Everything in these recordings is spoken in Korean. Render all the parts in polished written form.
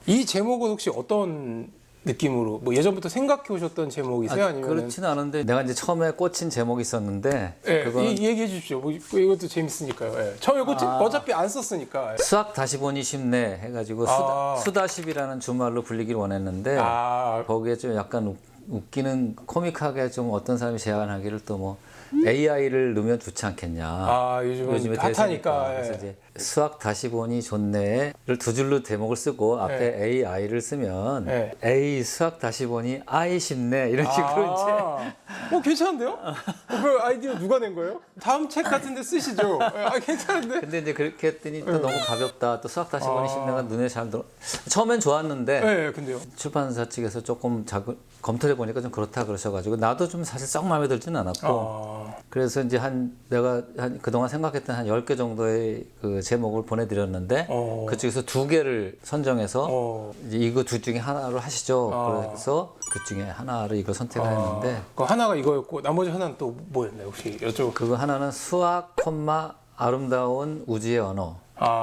이 제목은 혹시 어떤 느낌으로 뭐 예전부터 생각해 오셨던 제목이세요? 아니면 그렇지는 않은데 내가 이제 처음에 꽂힌 제목이 있었는데 예, 그건 얘기해 주십시오. 뭐 이것도 재밌으니까요. 예. 처음에 어차피 안 썼으니까. 수학 다시 보니 쉽네 해가지고 수다십이라는 주말로 불리기를 원했는데 거기에 좀 약간 웃기는 코믹하게 좀 어떤 사람이 제안하기를 또 뭐 AI를 넣으면 좋지 않겠냐. 요즘에 대세니까. 핫하니까. 그래서 이제 수학 다시 보니 좋네를 두 줄로 제목을 쓰고 앞에 AI를 쓰면 A 수학 다시 보니 아이 쉽네 이런 식으로 이제. 괜찮은데요? 그 아이디어 누가 낸 거예요? 다음 책 같은데 쓰시죠. 괜찮은데. 근데 이제 그렇게 했더니 또 너무 가볍다. 또 수학 다시 보니 쉽네가 눈에 잘 들어. 처음엔 좋았는데. 네, 근데요. 출판사 측에서 조금 검토해 보니까 좀 그렇다 그러셔가지고 나도 좀 사실 썩 마음에 들지는 않았고. 그래서 이제 내가 그동안 생각했던 한 10개 정도의 그 제목을 보내드렸는데 그중에서 2개를 선정해서 이제 이거 둘 중에 하나로 하시죠. 그래서 그 중에 하나를 이걸 선택을 했는데 그 하나가 이거였고 나머지 하나는 또 뭐였나요? 혹시 여쭤. 그거 하나는 수학, 아름다운 우주의 언어.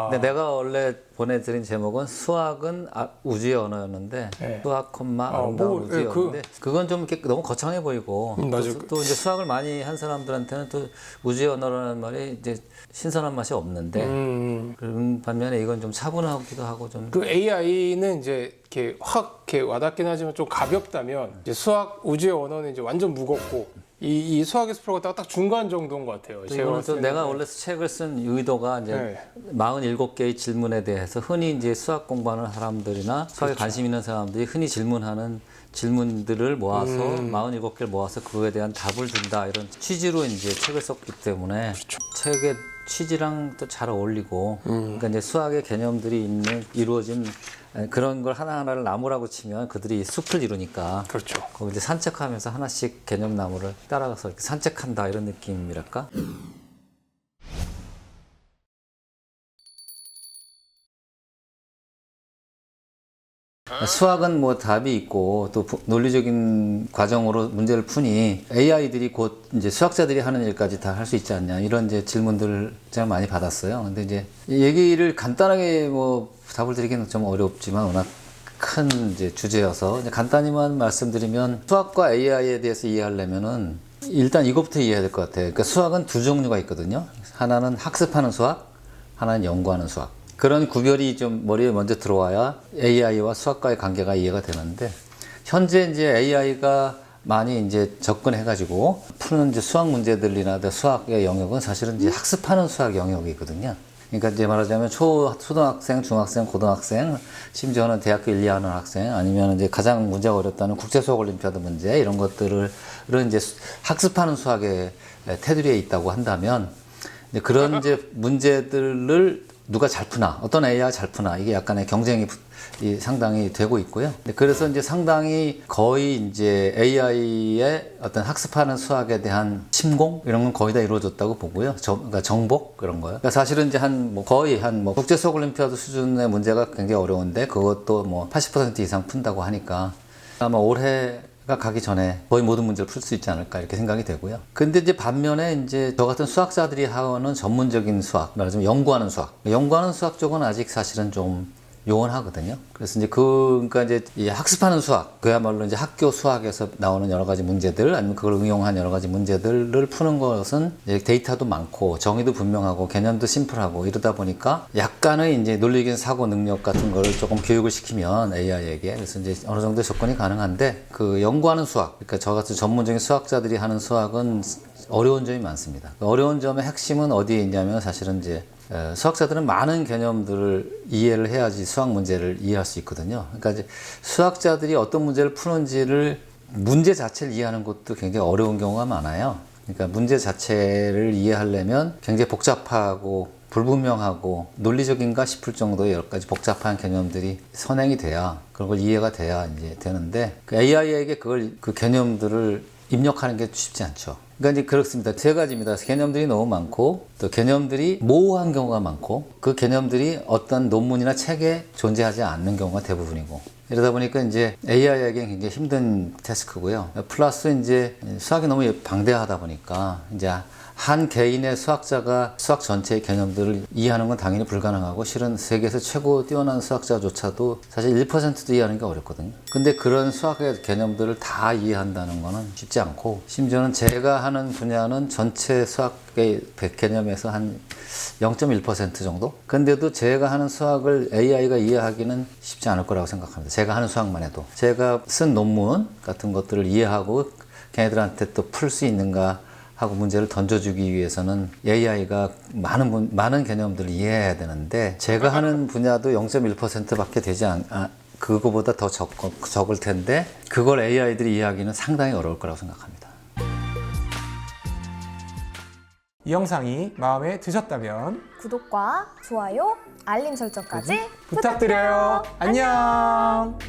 근데 내가 원래 보내드린 제목은 수학은 우주의 언어였는데 수학, 아름다운 우주의 언어인데 그건 좀 이렇게 너무 거창해 보이고 또 이제 수학을 많이 한 사람들한테는 또 우주의 언어라는 말이 이제 신선한 맛이 없는데 그런 반면에 이건 좀 차분하기도 하고 좀 그 AI는 이제 이렇게 확 이렇게 와닿긴 하지만 좀 가볍다면 이제 수학 우주의 언어는 이제 완전 무겁고 이 수학의 스프로가 딱 중간 정도인 것 같아요. 내가 원래 책을 쓴 의도가 이제 47개의 질문에 대해서 흔히 이제 수학 공부하는 사람들이나 수학에 관심 있는 사람들이 흔히 질문하는 질문들을 모아서 47개를 모아서 그거에 대한 답을 준다 이런 취지로 이제 책을 썼기 때문에 책의 취지랑 또 잘 어울리고 그러니까 이제 수학의 개념들이 이루어진 그런 걸 하나하나를 나무라고 치면 그들이 숲을 이루니까 그렇죠. 거기 이제 산책하면서 하나씩 개념 나무를 따라가서 이렇게 산책한다 이런 느낌이랄까? 수학은 뭐 답이 있고 또 논리적인 과정으로 문제를 푸니 AI들이 곧 이제 수학자들이 하는 일까지 다 할 수 있지 않냐 이런 이제 질문들을 제가 많이 받았어요. 근데 이제 얘기를 간단하게 뭐 답을 드리기는 좀 어렵지만 워낙 큰 이제 주제여서 이제 간단히만 말씀드리면 수학과 AI에 대해서 이해하려면은 일단 이것부터 이해해야 될 것 같아요. 그러니까 수학은 두 종류가 있거든요. 하나는 학습하는 수학, 하나는 연구하는 수학. 그런 구별이 좀 머리에 먼저 들어와야 AI와 수학과의 관계가 이해가 되는데 현재 이제 AI가 많이 이제 접근해가지고 푸는 이제 수학 문제들이나 수학의 영역은 사실은 이제 학습하는 수학 영역이거든요. 그러니까 이제 말하자면 초등학생, 중학생, 고등학생, 심지어는 대학교 1, 2하는 학생, 아니면 이제 가장 문제가 어렵다는 국제수학 올림피아드 문제 이런 것들을 이제 학습하는 수학의 테두리에 있다고 한다면 그런 이제 문제들을 누가 잘 푸나, 어떤 AI가 잘 푸나, 이게 약간의 경쟁이 상당히 되고 있고요. 그래서 이제 상당히 거의 이제 AI의 어떤 학습하는 수학에 대한 침공? 이런 건 거의 다 이루어졌다고 보고요. 그러니까 정복? 그런 거요. 그러니까 사실은 이제 거의 국제수학 올림피아드 수준의 문제가 굉장히 어려운데 그것도 뭐 80% 이상 푼다고 하니까 아마 올해가 가기 전에 거의 모든 문제를 풀 수 있지 않을까 이렇게 생각이 되고요. 근데 이제 반면에 이제 저 같은 수학자들이 하는 전문적인 수학, 말하자면 연구하는 수학 쪽은 아직 사실은 좀 요원하거든요. 그래서 이제 그러니까 이제 이 학습하는 수학, 그야말로 이제 학교 수학에서 나오는 여러 가지 문제들, 아니면 그걸 응용한 여러 가지 문제들을 푸는 것은 이제 데이터도 많고 정의도 분명하고 개념도 심플하고 이러다 보니까 약간의 이제 논리적인 사고 능력 같은 거를 조금 교육을 시키면 AI에게 그래서 이제 어느 정도 접근이 가능한데 그 연구하는 수학, 그러니까 저 같은 전문적인 수학자들이 하는 수학은 어려운 점이 많습니다. 어려운 점의 핵심은 어디에 있냐면 사실은 이제 수학자들은 많은 개념들을 이해를 해야지 수학 문제를 이해할 수 있거든요. 그러니까 이제 수학자들이 어떤 문제를 푸는지를 문제 자체를 이해하는 것도 굉장히 어려운 경우가 많아요. 그러니까 문제 자체를 이해하려면 굉장히 복잡하고 불분명하고 논리적인가 싶을 정도의 여러 가지 복잡한 개념들이 선행이 돼야 그런 걸 이해가 돼야 이제 되는데 그 AI에게 그 개념들을 입력하는 게 쉽지 않죠. 그러니까 이제 그렇습니다. 세 가지입니다. 개념들이 너무 많고 또 개념들이 모호한 경우가 많고 그 개념들이 어떤 논문이나 책에 존재하지 않는 경우가 대부분이고 이러다 보니까 이제 AI에게는 굉장히 힘든 태스크고요. 플러스 이제 수학이 너무 방대하다 보니까 이제 한 개인의 수학자가 수학 전체의 개념들을 이해하는 건 당연히 불가능하고 실은 세계에서 최고 뛰어난 수학자조차도 사실 1%도 이해하는 게 어렵거든요. 근데 그런 수학의 개념들을 다 이해한다는 거는 쉽지 않고 심지어는 제가 하는 분야는 전체 수학의 개념에서 한 0.1% 정도? 근데도 제가 하는 수학을 AI가 이해하기는 쉽지 않을 거라고 생각합니다. 제가 하는 수학만 해도. 제가 쓴 논문 같은 것들을 이해하고 걔네들한테 또 풀 수 있는가 하고 문제를 던져주기 위해서는 AI가 많은 개념들을 이해해야 되는데 제가 하는 분야도 0.1%밖에 되지 그거보다 더 적을 텐데 그걸 AI들이 이해하기는 상당히 어려울 거라고 생각합니다. 이 영상이 마음에 드셨다면 구독과 좋아요, 알림 설정까지 부탁드려요. 안녕.